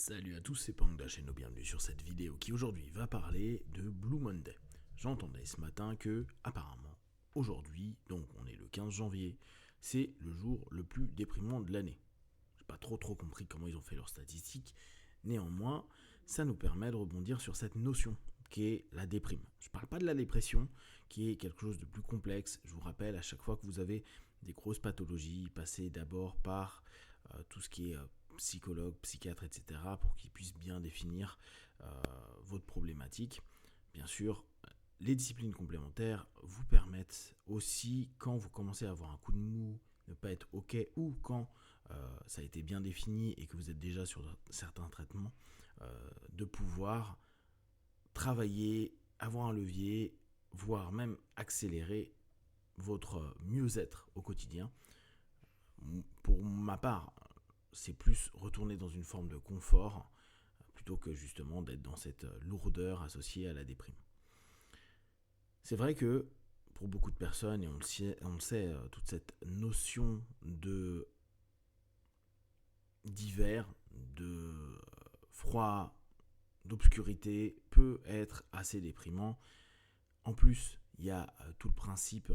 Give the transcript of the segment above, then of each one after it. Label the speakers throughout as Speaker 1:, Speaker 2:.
Speaker 1: Salut à tous, c'est Pangdash et bienvenue sur cette vidéo qui aujourd'hui va parler de Blue Monday. J'entendais ce matin que, apparemment, aujourd'hui, donc on est le 15 janvier, c'est le jour le plus déprimant de l'année. J'ai pas trop compris comment ils ont fait leurs statistiques, néanmoins, ça nous permet de rebondir sur cette notion qui est la déprime. Je parle pas de la dépression, qui est quelque chose de plus complexe. Je vous rappelle, à chaque fois que vous avez des grosses pathologies, passez d'abord par tout ce qui est psychologue, psychiatre, etc., pour qu'ils puissent bien définir votre problématique. Bien sûr, les disciplines complémentaires vous permettent aussi, quand vous commencez à avoir un coup de mou, ne pas être OK, ou quand ça a été bien défini et que vous êtes déjà sur certains traitements, de pouvoir travailler, avoir un levier, voire même accélérer votre mieux-être au quotidien. Pour ma part, c'est plus retourner dans une forme de confort plutôt que justement d'être dans cette lourdeur associée à la déprime. C'est vrai que pour beaucoup de personnes, et on le sait, toute cette notion d'hiver, de froid, d'obscurité peut être assez déprimant. En plus, il y a tout le principe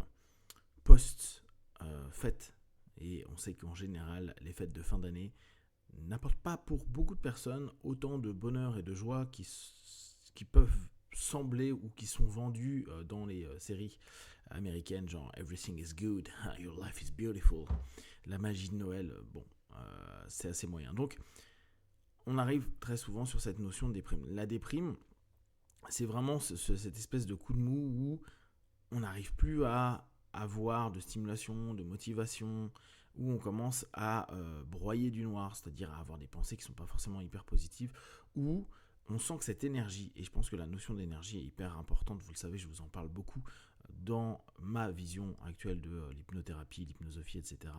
Speaker 1: post-fête, et on sait qu'en général, les fêtes de fin d'année n'apportent pas pour beaucoup de personnes autant de bonheur et de joie qui peuvent sembler ou qui sont vendus dans les séries américaines, genre Everything is good, Your life is beautiful, la magie de Noël, bon, c'est assez moyen. Donc, on arrive très souvent sur cette notion de déprime. La déprime, c'est vraiment cette espèce de coup de mou où on n'arrive plus à avoir de stimulation, de motivation, où on commence à broyer du noir, c'est-à-dire à avoir des pensées qui ne sont pas forcément hyper positives, où on sent que cette énergie, et je pense que la notion d'énergie est hyper importante, vous le savez, je vous en parle beaucoup dans ma vision actuelle de l'hypnothérapie, l'hypnosophie, etc.,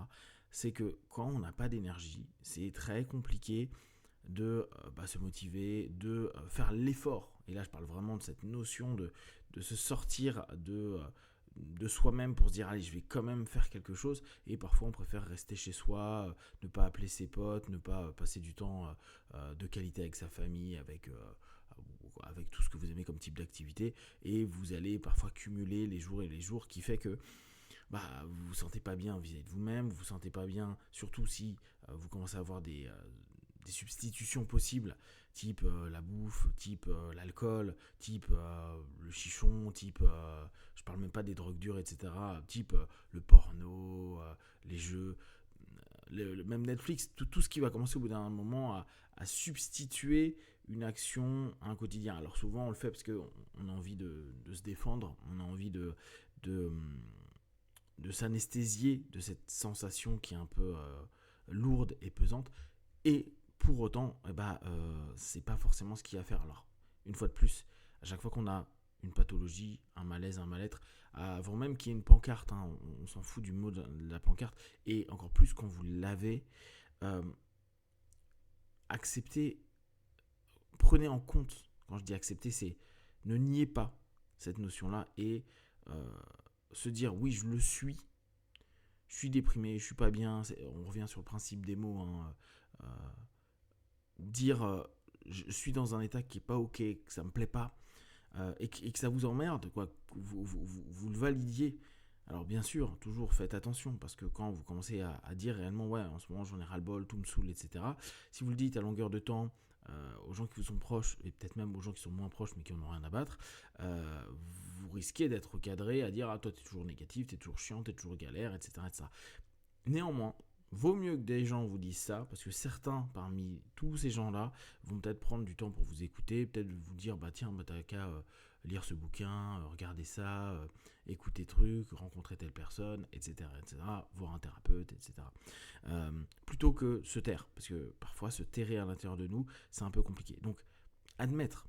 Speaker 1: c'est que quand on n'a pas d'énergie, c'est très compliqué de se motiver, de faire l'effort. Et là, je parle vraiment de cette notion de se sortir de soi-même pour se dire allez, je vais quand même faire quelque chose. Et parfois on préfère rester chez soi, ne pas appeler ses potes, ne pas passer du temps de qualité avec sa famille, avec tout ce que vous aimez comme type d'activité, et vous allez parfois cumuler les jours et les jours, qui fait que vous vous sentez pas bien vis-à-vis de vous-même, vous vous sentez pas bien, surtout si vous commencez à avoir des substitutions possibles, type la bouffe, type l'alcool, type le chichon, type, je parle même pas des drogues dures, etc., type le porno, les jeux, même Netflix, tout ce qui va commencer au bout d'un moment à substituer une action à un quotidien. Alors souvent on le fait parce qu'on a envie de se défendre, on a envie de, de s'anesthésier de cette sensation qui est un peu lourde et pesante, et pour autant, c'est pas forcément ce qu'il y a à faire. Alors, une fois de plus, à chaque fois qu'on a une pathologie, un malaise, un mal-être, avant même qu'il y ait une pancarte, on s'en fout du mot de la pancarte, et encore plus quand vous l'avez, euh, acceptez, prenez en compte, quand je dis accepter, c'est ne niez pas cette notion-là, et se dire oui, je suis déprimé, je suis pas bien, on revient sur le principe des mots, dire je suis dans un état qui est pas ok, que ça me plaît pas, et que ça vous emmerde, quoi, que vous le validiez. Alors bien sûr, toujours faites attention, parce que quand vous commencez à dire réellement ouais, en ce moment j'en ai ras-le-bol, tout me saoule, etc., si vous le dites à longueur de temps aux gens qui vous sont proches, et peut-être même aux gens qui sont moins proches mais qui en ont rien à battre, vous risquez d'être cadré à dire ah toi t'es toujours négatif, t'es toujours chiant, t'es toujours galère, etc., etc. Néanmoins, vaut mieux que des gens vous disent ça, parce que certains parmi tous ces gens-là vont peut-être prendre du temps pour vous écouter, peut-être vous dire tiens, t'as qu'à lire ce bouquin, regarder ça, écouter trucs, rencontrer telle personne, etc., voir un thérapeute, etc. Plutôt que se taire, parce que parfois se terrer à l'intérieur de nous, c'est un peu compliqué. Donc, admettre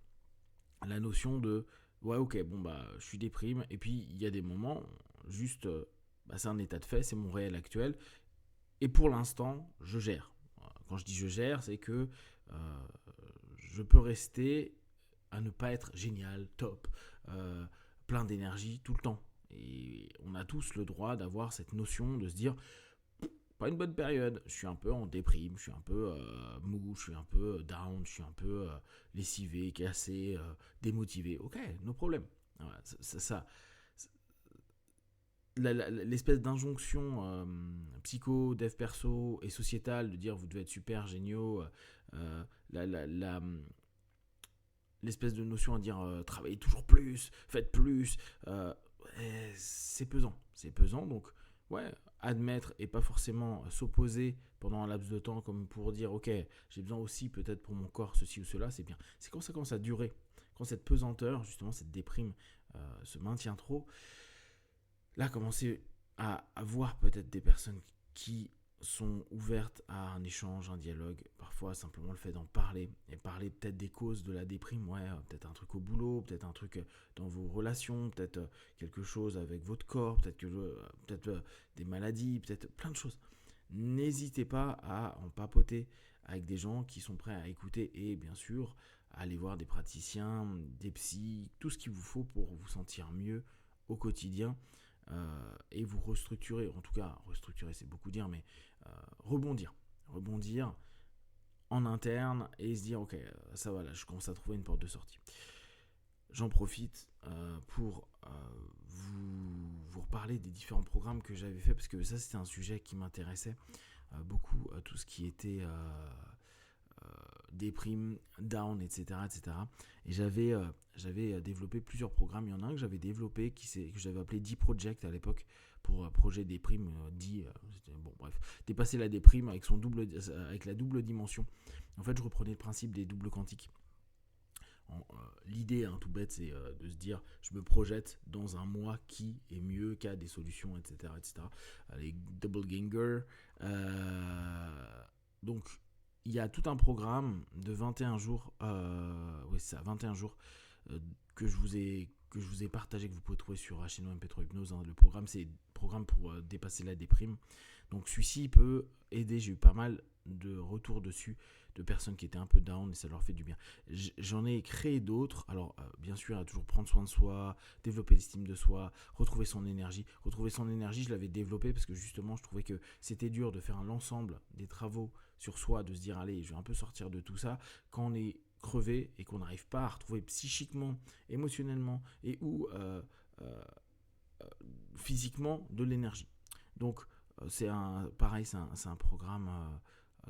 Speaker 1: la notion de ouais, ok, je suis déprime, et puis il y a des moments, juste, c'est un état de fait, c'est mon réel actuel, et pour l'instant, je gère. Quand je dis je gère, c'est que je peux rester à ne pas être génial, top, plein d'énergie tout le temps. Et on a tous le droit d'avoir cette notion de se dire pas une bonne période, je suis un peu en déprime, je suis un peu mou, je suis un peu down, je suis un peu lessivé, cassé, démotivé. Ok, no problème. Voilà, l'espèce d'injonction psycho, dev perso et sociétale de dire vous devez être super géniaux, euh, la, la, la, l'espèce de notion à dire travaillez toujours plus, faites plus, c'est pesant, donc ouais, admettre et pas forcément s'opposer pendant un laps de temps comme pour dire ok, j'ai besoin aussi peut-être pour mon corps ceci ou cela, c'est bien. C'est quand ça commence à durer, quand cette pesanteur, justement cette déprime se maintient trop, là commencer à voir peut-être des personnes qui sont ouvertes à un échange, un dialogue, parfois simplement le fait d'en parler, et parler peut-être des causes de la déprime, ouais, peut-être un truc au boulot, peut-être un truc dans vos relations, peut-être quelque chose avec votre corps, peut-être des maladies, peut-être plein de choses. N'hésitez pas à en papoter avec des gens qui sont prêts à écouter et bien sûr à aller voir des praticiens, des psys, tout ce qu'il vous faut pour vous sentir mieux au quotidien et vous restructurer, en tout cas restructurer c'est beaucoup dire, mais rebondir en interne et se dire ok ça va là je commence à trouver une porte de sortie. J'en profite pour vous reparler des différents programmes que j'avais fait parce que ça c'était un sujet qui m'intéressait beaucoup, tout ce qui était déprime, down, etc. etc. Et j'avais développé plusieurs programmes. Il y en a un que j'avais développé que j'avais appelé D-Project à l'époque pour projet déprime bon bref, dépasser la déprime avec la double dimension. En fait, je reprenais le principe des doubles quantiques. L'idée tout bête c'est de se dire je me projette dans un moi qui est mieux, qui a des solutions, etc. etc. Les double ganger. Donc il y a tout un programme de 21 jours, oui c'est ça, 21 jours que je vous ai partagé, que vous pouvez trouver sur HNO MP3 Hypnose. Le programme, c'est un programme pour dépasser la déprime. Donc celui-ci peut aider, j'ai eu pas mal de retours dessus, de personnes qui étaient un peu down et ça leur fait du bien. J'en ai créé d'autres, alors bien sûr, à toujours prendre soin de soi, développer l'estime de soi, retrouver son énergie. Retrouver son énergie, je l'avais développé parce que justement, je trouvais que c'était dur de faire l'ensemble des travaux sur soi, de se dire allez, je vais un peu sortir de tout ça, quand on est crevé et qu'on n'arrive pas à retrouver psychiquement, émotionnellement et ou physiquement de l'énergie. Donc c'est un programme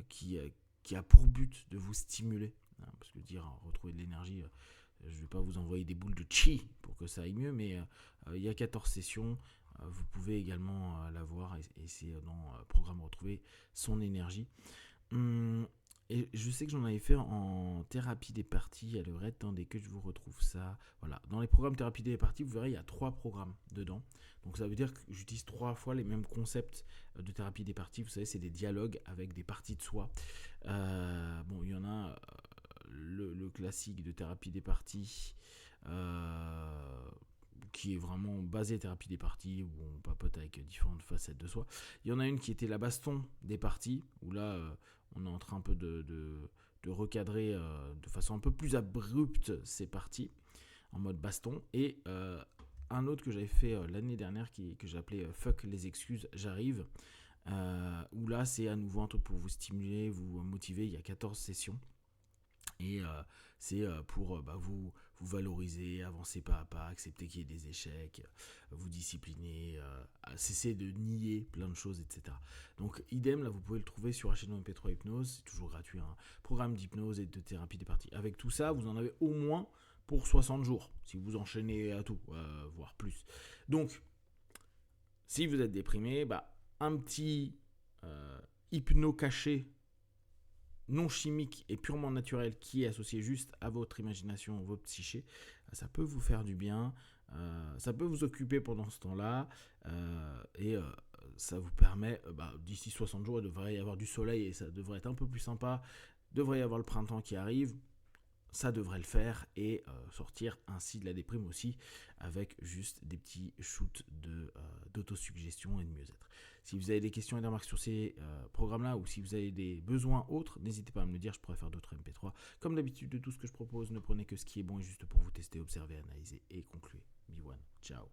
Speaker 1: qui a pour but de vous stimuler, parce que dire retrouver de l'énergie, je ne vais pas vous envoyer des boules de chi pour que ça aille mieux, mais il y a 14 sessions, vous pouvez également la voir et c'est dans le programme retrouver son énergie. Et je sais que j'en avais fait en thérapie des parties. Elle devrait être temps dès que je vous retrouve ça. Voilà. Dans les programmes thérapie des parties, vous verrez, il y a 3 programmes dedans. Donc ça veut dire que j'utilise 3 fois les mêmes concepts de thérapie des parties. Vous savez, c'est des dialogues avec des parties de soi. Bon, il y en a le classique de thérapie des parties. Qui est vraiment basé thérapie des parties, où on papote avec différentes facettes de soi. Il y en a une qui était la baston des parties, où là, on est en train un peu de recadrer de façon un peu plus abrupte ces parties, en mode baston. Et un autre que j'avais fait l'année dernière, que j'ai appelé Fuck les excuses, j'arrive, où là, c'est à nouveau un truc pour vous stimuler, vous motiver. Il y a 14 sessions. Et c'est pour vous valoriser, avancer pas à pas, accepter qu'il y ait des échecs, vous discipliner, cesser de nier plein de choses, etc. Donc idem, là vous pouvez le trouver sur HNO MP3 Hypnose, c'est toujours gratuit, un programme d'hypnose et de thérapie des parties. Avec tout ça, vous en avez au moins pour 60 jours, si vous enchaînez à tout, voire plus. Donc, si vous êtes déprimé, un petit hypno caché non chimique et purement naturel qui est associé juste à votre imagination, votre psyché, ça peut vous faire du bien, ça peut vous occuper pendant ce temps-là, et ça vous permet, d'ici 60 jours, il devrait y avoir du soleil et ça devrait être un peu plus sympa, il devrait y avoir le printemps qui arrive, ça devrait le faire et sortir ainsi de la déprime aussi avec juste des petits shoots d'autosuggestion et de mieux-être. Si vous avez des questions et des remarques sur ces programmes-là ou si vous avez des besoins autres, n'hésitez pas à me le dire, je pourrais faire d'autres MP3. Comme d'habitude, de tout ce que je propose, ne prenez que ce qui est bon et juste pour vous tester, observer, analyser et conclure. Be one. Ciao.